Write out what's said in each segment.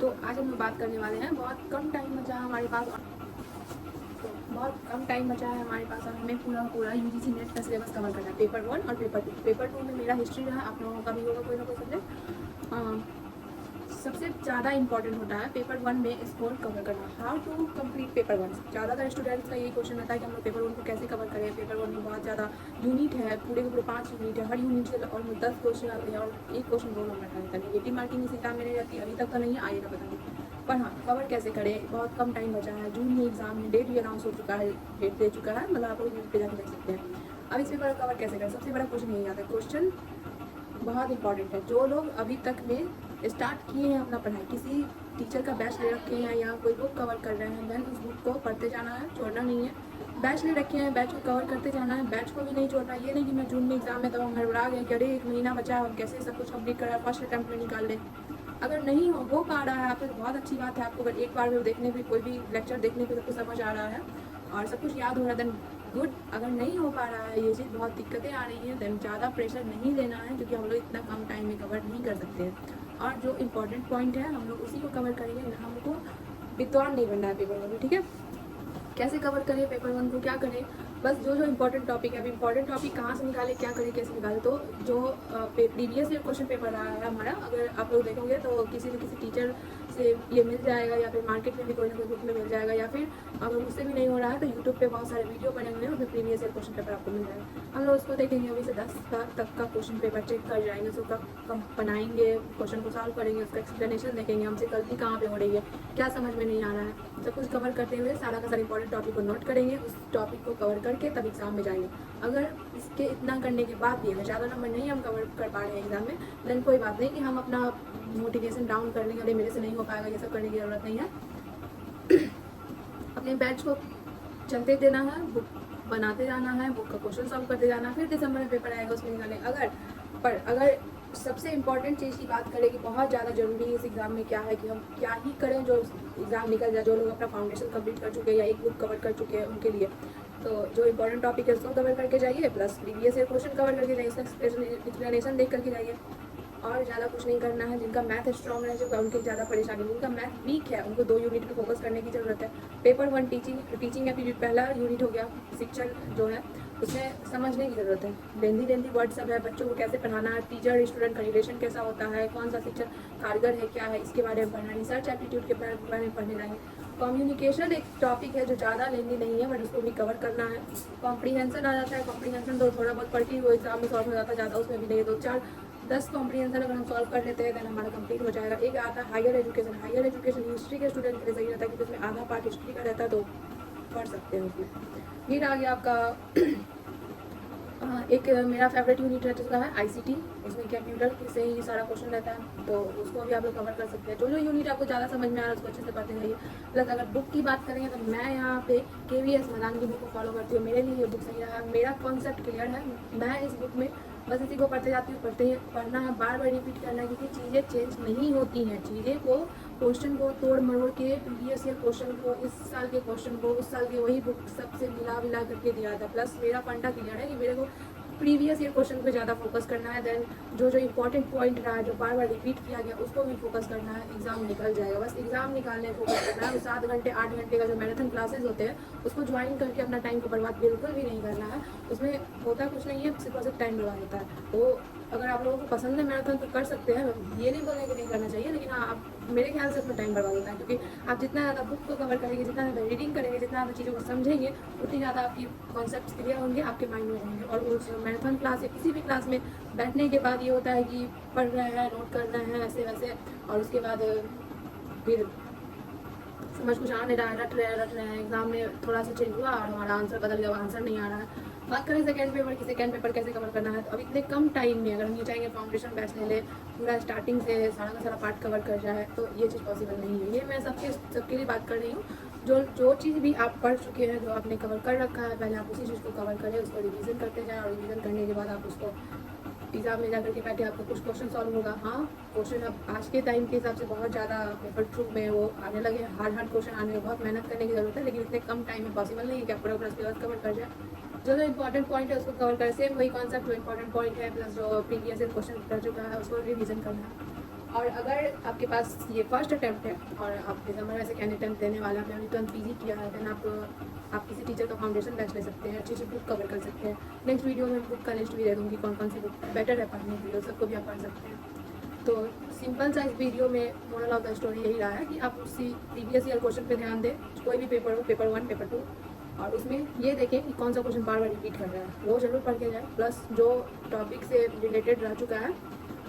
तो आज हम लोग बात करने वाले हैं, बहुत कम टाइम बचा है हमारे पास, तो बहुत कम टाइम बचा है हमारे पास और हमें पूरा यूजीसी नेट का सिलेबस कवर करना है, पेपर 1 और पेपर 2। पेपर 2 में मेरा हिस्ट्री रहा, आप लोगों का भी होगा कोई ना कोई सब्जेक्ट। सबसे ज़्यादा इंपॉर्टेंट होता है पेपर 1 में स्कोर कवर करना, हाउ टू कंप्लीट पेपर 1। ज़्यादातर स्टूडेंट्स का यही क्वेश्चन रहता है कि हम लोग पेपर 1 को कैसे कवर करें। पेपर 1 में बहुत ज़्यादा यूनिट है, पूरे के पूरे 5 यूनिट है, हर यूनिट से ऑलमोस्ट 10 क्वेश्चन आते हैं और एक क्वेश्चन 2 नंबर का रहता है। 80 मार्किंग इस एग्जाम में नहीं रहती, अभी तक तो नहीं आएगा पता नहीं, पर हाँ कवर कैसे करें। बहुत कम टाइम बचा है, जून में एग्जाम में, डेट भी अनाउंस हो चुका है, डेट दे चुका है, मतलब आप लोग न्यूज़ पे जाकर देख सकते हैं। अब इस पेपर कवर कैसे करें, सबसे बड़ा क्वेश्चन यही आता है। क्वेश्चन बहुत इंपॉर्टेंट है। जो लोग अभी तक में स्टार्ट किए हैं अपना पढ़ाई, किसी टीचर का बैच ले रखे हैं या कोई बुक कवर कर रहे हैं, देन उस बुक को पढ़ते जाना है, छोड़ना नहीं है। बैच ले रखे हैं, बैच को कवर करते जाना है, बैच को भी नहीं छोड़ना। ये नहीं कि मैं जून में एग्जाम में तो हम हड़बड़ा गए कि अरे 1 महीना बचा है, हम कैसे सब कुछ कंप्लीट करा, फर्स्ट अटैम्प्ट में निकाल लें। अगर नहीं हो पा रहा है आपसे तो बहुत अच्छी बात है। आपको अगर एक बार में देखने पे, कोई भी लेक्चर देखने पे सब कुछ समझ आ रहा है और सब कुछ याद हो रहा है, देन गुड। अगर नहीं हो पा रहा है, ये चीज़ बहुत दिक्कतें आ रही हैं, देन ज़्यादा प्रेशर नहीं लेना है, क्योंकि हम लोग इतना कम टाइम में कवर नहीं कर सकते हैं। और जो इम्पोर्टेंट पॉइंट है हम लोग उसी को कवर करेंगे, हमको विद्वान नहीं बनना है पेपर 1 में, ठीक है। कैसे कवर करें पेपर 1 को, क्या करें, बस जो जो इम्पोर्टेंट टॉपिक है। अभी इम्पोर्टेंट टॉपिक कहाँ से निकाले, क्या करें, कैसे निकाले, तो जो प्रीवियस ईयर क्वेश्चन पेपर रहा है हमारा, अगर आप लोग देखोगे तो किसी न किसी टीचर से ये मिल जाएगा, या फिर मार्केट में भी कोई ना कोई बुक में मिल जाएगा, या फिर अगर उससे भी नहीं हो रहा है तो यूट्यूब पे बहुत सारे वीडियो बने हुए हैं, उसमें प्रीवियस ईयर क्वेश्चन पेपर आपको मिल जाएगा। हम लोग उसको देखेंगे, अभी से 10 तक का क्वेश्चन पेपर चेक कर जाएंगे, उसको बनाएंगे, क्वेश्चन को सॉल्व करेंगे, उसका एक्सप्लेनेशन देखेंगे, हमसे गलती कहाँ पे हो रही है, क्या समझ में नहीं आ रहा है, सब कुछ कवर करते हुए सारा का सारा इंपॉर्टेंट टॉपिक को नोट करेंगे, उस टॉपिक को कवर करके तब एग्जाम में जाएंगे। अगर इसके इतना करने के बाद भी अगर ज़्यादा नंबर नहीं हम कवर कर पा रहे हैं एग्जाम में, देन कोई बात नहीं कि हम अपना मोटिवेशन डाउन करने के लिए मेरे से नहीं हो पाएगा, ये सब करने की ज़रूरत नहीं है। अपने बैच को चलते देना है, बुक बनाते जाना है, बुक का क्वेश्चन सॉल्व करते जाना है, फिर दिसंबर में पेपर आएगा उसमें निकालें। अगर सबसे इम्पॉर्टेंट चीज़ की बात करें कि बहुत ज़्यादा ज़रूरी है इस एग्ज़ाम में क्या है कि हम क्या ही करें जो एग्ज़ाम निकल जाए। जो लोग अपना फाउंडेशन कंप्लीट कर चुके हैं या एक बुक कवर कर चुके हैं उनके लिए तो जो इंपॉर्टेंट टॉपिक है उसको कवर करके जाइए, plus previous year question cover करके जाइए, उसका एक्सप्लेनेशन देख करके जाइए। और ज़्यादा कुछ नहीं करना है। जिनका मैथ स्ट्रॉन्ग है, जो उनकी ज़्यादा परेशानी, जिनका मैथ वीक है, उनको 2 यूनिट पे फोकस करने की ज़रूरत है। पेपर 1 टीचिंग एप्टीट्यूड पहला यूनिट हो गया, शिक्षण जो है उसमें समझने की ज़रूरत है। लेंदी वर्ड सब है, बच्चों को कैसे पढ़ाना है, टीचर स्टूडेंट का रिलेशन कैसा होता है, कौन सा शिक्षण कारगर है, क्या है, इसके बारे में पढ़ना है। रिसर्च एप्टीट्यूड के बारे में पढ़ने जाएंगे। कम्युनिकेशन एक टॉपिक है जो ज़्यादा लेंदी नहीं है, बट उसको भी कवर करना है। कॉम्प्रीहेंशन आ जाता है, कॉम्प्रीहेंशन तो थोड़ा बहुत पढ़ के वो एग्जाम में सॉल्व हो जाता है, ज़्यादा उसमें भी नहीं, 2-4-10 कॉम्प्रीहेंशन अगर हम सॉल्व कर लेते हैं देन हमारा कंप्लीट हो जाएगा। एक आता है हायर एजुकेशन हिस्ट्री के स्टूडेंट के लिए सही रहता है, क्योंकि उसमें आधा पार्ट हिस्ट्री का रहता है, तो पढ़ सकते हैं उसमें। फिर आ गया आपका एक मेरा फेवरेट यूनिट है जिसका है आईसीटी, इसमें कंप्यूटर से ही सारा क्वेश्चन रहता है, तो उसको भी आप लोग कवर कर सकते हैं। जो जो यूनिट आपको ज़्यादा समझ में आ रहा है उसको अच्छे से पढ़ते रहिए। प्लस अगर बुक की बात करेंगे तो मैं यहाँ पे KVS मदान की बुक को फॉलो करती हूँ, मेरे लिए ये बुक सही रहा है, मेरा कॉन्सेप्ट क्लियर है। मैं इस बुक में बस इसी को पढ़ते जाती हूँ, पढ़ना है, बार बार रिपीट करना है, क्योंकि चीज़ें चेंज नहीं होती हैं। चीज़ें को, क्वेश्चन को तोड़ मरोड़ के, प्रीवियस ईयर क्वेश्चन को, इस साल के क्वेश्चन को, उस साल के वही बुक सबसे मिला करके दिया था। प्लस मेरा फंडा क्लियर है कि मेरे को प्रीवियस ईयर क्वेश्चन पे ज़्यादा फोकस करना है, देन जो जो इंपॉर्टेंट पॉइंट रहा है, जो बार बार रिपीट किया गया, उसको भी फोकस करना है। एग्जाम निकल जाएगा, बस एग्जाम निकालने फोकस करना है। 7 घंटे 8 घंटे का जो मैराथन क्लासेस होते हैं उसको ज्वाइन करके अपना टाइम को बर्बाद बिल्कुल भी नहीं करना है। उसमें होता कुछ नहीं है, सिर्फ और सिर्फ टाइम बर्बाद होता है। तो अगर आप लोगों को पसंद है मैराथन तो कर सकते हैं, ये नहीं बोलने कि नहीं करना चाहिए, लेकिन हाँ आप मेरे ख्याल से उसमें टाइम बर्बाद होता है, क्योंकि आप जितना ज़्यादा बुक को कवर करेंगे, जितना ज़्यादा रीडिंग करेंगे, जितना ज़्यादा चीज़ों को समझेंगे, उतनी ज़्यादा आपकी कॉन्सेप्ट क्लियर होंगे, आपके माइंड में रहेंगे। और उस मैराथन क्लास या किसी भी क्लास में बैठने के बाद ये होता है कि पढ़ रहे हैं, नोट कर रहे हैं, ऐसे वैसे, और उसके बाद फिर समझ कुछ आ नहीं रहा है, रट रहे हैं, एग्जाम में थोड़ा सा चेंज हुआ और हमारा आंसर बदल गया, आंसर नहीं आ रहा है। बात करें सेकंड पेपर की, सेकंड पेपर कैसे कवर करना है, तो अब इतने कम टाइम में अगर हम ये चाहेंगे फाउंडेशन बैच ले लें, पूरा स्टार्टिंग से सारा का सारा पार्ट कवर कर जाए, तो ये चीज़ पॉसिबल नहीं है। ये मैं सबके लिए बात कर रही हूँ। जो चीज़ भी आप पढ़ चुके हैं, जो आपने कवर कर रखा है, पहले आप उसी चीज़ को कवर करें, उसको रिवीजन करते जाएँ, और रिवीजन करने के बाद आप उसको एग्जाम में जाकर के बैठे, आपको कुछ क्वेश्चन सॉल्व होगा। हाँ, क्वेश्चन अब आज के टाइम के हिसाब से बहुत ज़्यादा पेपर 2 में वो आने लगे, हार्ड क्वेश्चन आने में बहुत मेहनत करने की ज़रूरत है, लेकिन इतने कम टाइम में पॉसिबल नहीं है कि आप पूरा सिलेबस कवर कर जाए। जो इंपॉर्टेंट पॉइंट है उसको कवर करें, सेम वही कॉन्सेप्ट जो इंपॉर्टेंट पॉइंट है, प्लस जो प्रीवियस ईयर क्वेश्चन कर चुका है उसको रिवीजन करना है। और अगर आपके पास ये फर्स्ट अटैम्प्ट है और आप दिसंबर में सेकेंड अटैम्प्ट देने वाले हैं, आपने तुरंत पीजी किया है, देन आप किसी टीचर का फाउंडेशन बैच ले सकते हैं, अच्छी बुक कवर कर सकते हैं। नेक्स्ट वीडियो में बुक का लिस्ट भी दे दूँगी, कौन कौन सी बुक बेटर है पढ़ने के लिए, सबको भी आप पढ़ सकते हैं। तो सिंपल सा इस वीडियो में मोरल ऑफ द स्टोरी यही रहा है कि आप उसी प्रीवियस ईयर क्वेश्चन पे ध्यान दें, कोई भी पेपर हो, पेपर 1 पेपर 2, और उसमें ये देखें कि कौन सा क्वेश्चन बार बार रिपीट कर रहा है, वो जरूर पढ़ के जाए। प्लस जो टॉपिक से रिलेटेड रह चुका है,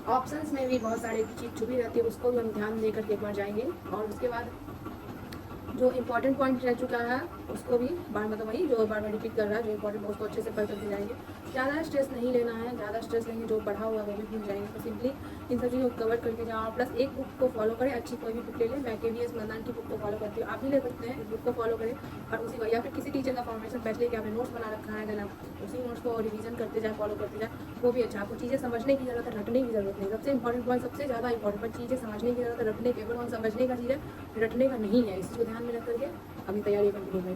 ऑप्शंस में भी बहुत सारी चीज़ छुपी रहती है, उसको भी हम ध्यान दे करके एक बार जाएंगे। और उसके बाद जो इंपॉर्टेंट पॉइंट रह चुका है उसको भी बार मतलब वही जो बार बार रिपीट कर रहा है, जो इंपॉर्टेंट उसको अच्छे से पढ़ करके जाएंगे। ज़्यादा स्ट्रेस नहीं लेना है, ज़्यादा स्ट्रेस लेंगे जो पढ़ा हुआ है वो भी भूल जाएंगे। तो सिंपली इन सब चीज़ों को कवर करके जाओ। प्लस एक बुक को फॉलो करें, अच्छी कोई भी बुक ले लें। मैं KVS नंदन की बुक को फॉलो करती हूँ, आप भी ले सकते हैं। इस बुक को फॉलो करें और उसी को, या फिर किसी टीचर का फॉर्मेशन बैच लेके आपने नोट्स बना रखा है, देन आप उसी नोट्स को रिवीजन करते जाए, फॉलो करते जाए, वो भी अच्छा। आपको चीज़ें समझने की ज़रूरत है, रटने की ज़रूरत नहीं। सबसे इंपॉर्टेंट पॉइंट, सबसे ज़्यादा इंपॉर्टेंट चीज़ें समझने की ज़रूरत है, रटने, पेपर 1 समझने का चीज़ है, रटने का नहीं है। इसको ध्यान में रख करके अपनी तैयारी कंटिन्यू करें।